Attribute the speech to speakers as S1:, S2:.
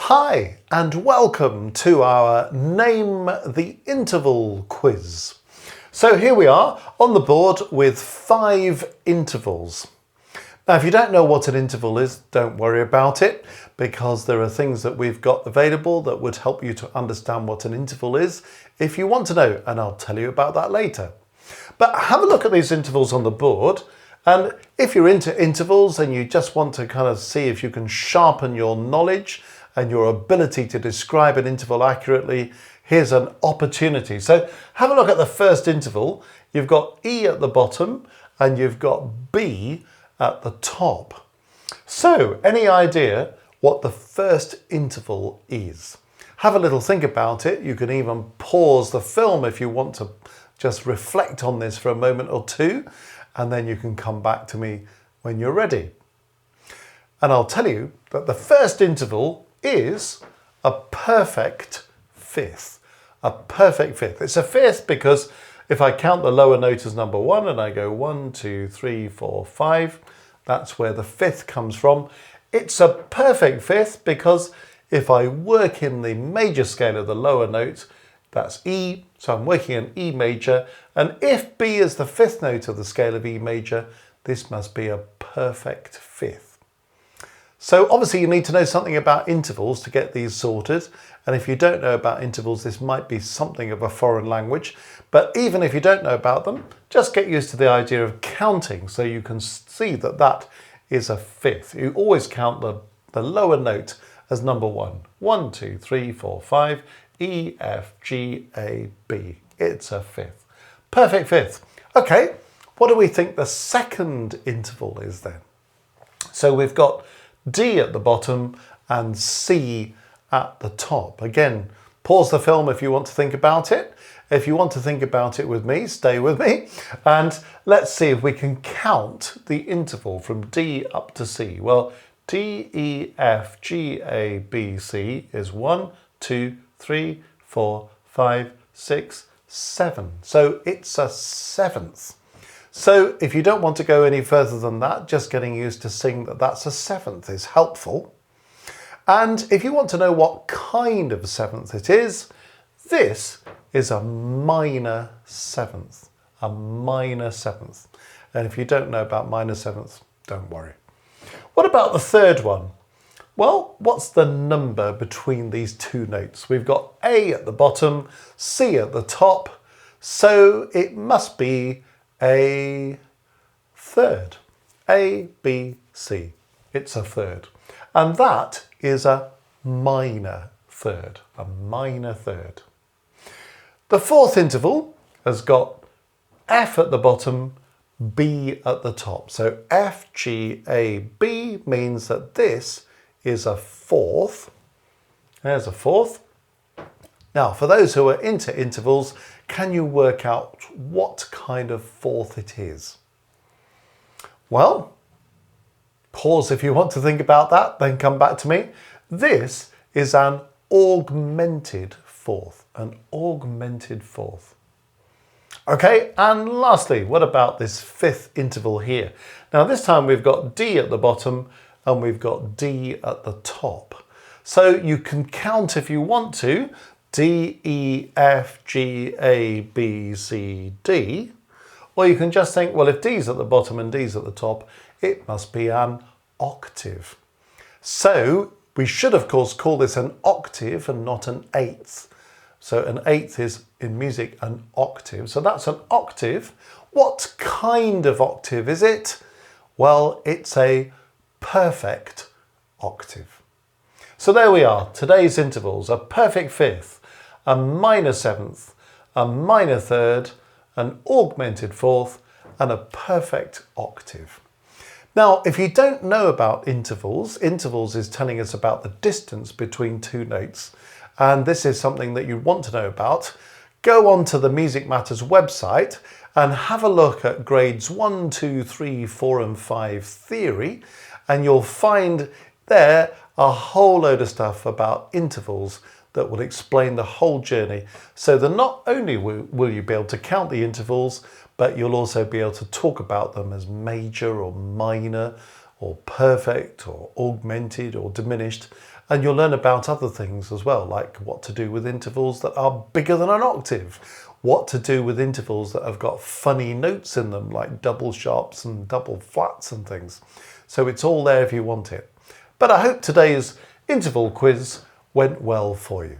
S1: Hi and welcome to our Name the Interval quiz. So here we are on the board with 5 intervals. Now if you don't know what an interval is, don't worry about it, because there are things that we've got available that would help you to understand what an interval is if you want to know, and I'll tell you about that later. But have a look at these intervals on the board, and if you're into intervals and you just want to kind of see if you can sharpen your knowledge and your ability to describe an interval accurately, here's an opportunity. So have a look at the first interval. You've got E at the bottom and you've got B at the top. So any idea what the first interval is? Have a little think about it. You can even pause the film if you want to just reflect on this for a moment or two, and then you can come back to me when you're ready. And I'll tell you that the first interval is a perfect fifth. A perfect fifth. It's a fifth because if I count the lower note as number 1 and I go 1, 2, 3, 4, 5, that's where the fifth comes from. It's a perfect fifth because if I work in the major scale of the lower note, that's E, so I'm working in E major, and if B is the 5th note of the scale of E major, this must be a perfect fifth. So obviously you need to know something about intervals to get these sorted, and if you don't know about intervals, this might be something of a foreign language, but even if you don't know about them, just get used to the idea of counting so you can see that that is a fifth. You always count the lower note as number 1. 1, 2, 3, 4, 5, E, F, G, A, B. It's a fifth. Perfect fifth. Okay, what do we think the second interval is then? So we've got D at the bottom and C at the top. Again, pause the film if you want to think about it. If you want to think about it with me, stay with me. And let's see if we can count the interval from D up to C. Well, D, E, F, G, A, B, C is 1, 2, 3, 4, 5, 6, 7. So it's a 7th. So if you don't want to go any further than that, just getting used to seeing that that's a 7th is helpful. And if you want to know what kind of 7th it is, this is a minor 7th. A minor 7th. And if you don't know about minor 7ths, don't worry. What about the third one? Well, what's the number between these two notes? We've got A at the bottom, C at the top, so it must be a third. A, B, C. It's a third. And that is a minor third. A minor third. The fourth interval has got F at the bottom, B at the top. So F, G, A, B means that this is a fourth. There's a fourth. Now, for those who are into intervals, can you work out what kind of fourth it is? Well, pause if you want to think about that, then come back to me. This is an augmented fourth. An augmented fourth. Okay, and lastly, what about this fifth interval here? Now this time we've got D at the bottom and we've got D at the top. So you can count if you want to, D, E, F, G, A, B, C, D. Or you can just think, well, if D's at the bottom and D's at the top, it must be an octave. So we should, of course, call this an octave and not an eighth. So an eighth is, in music, an octave. So that's an octave. What kind of octave is it? Well, it's a perfect octave. So there we are, today's intervals: a perfect fifth, a minor 7th, a minor third, an augmented fourth, and a perfect octave. Now, if you don't know about intervals, intervals is telling us about the distance between two notes, and this is something that you want to know about. Go on to the Music Matters website and have a look at grades 1, 2, 3, 4 and 5 theory, and you'll find there a whole load of stuff about intervals that will explain the whole journey, so that not only will you be able to count the intervals, but you'll also be able to talk about them as major or minor or perfect, or augmented, or diminished. And you'll learn about other things as well, like what to do with intervals that are bigger than an octave, what to do with intervals that have got funny notes in them, like double sharps and double flats and things. So it's all there if you want it. But I hope today's interval quiz went well for you.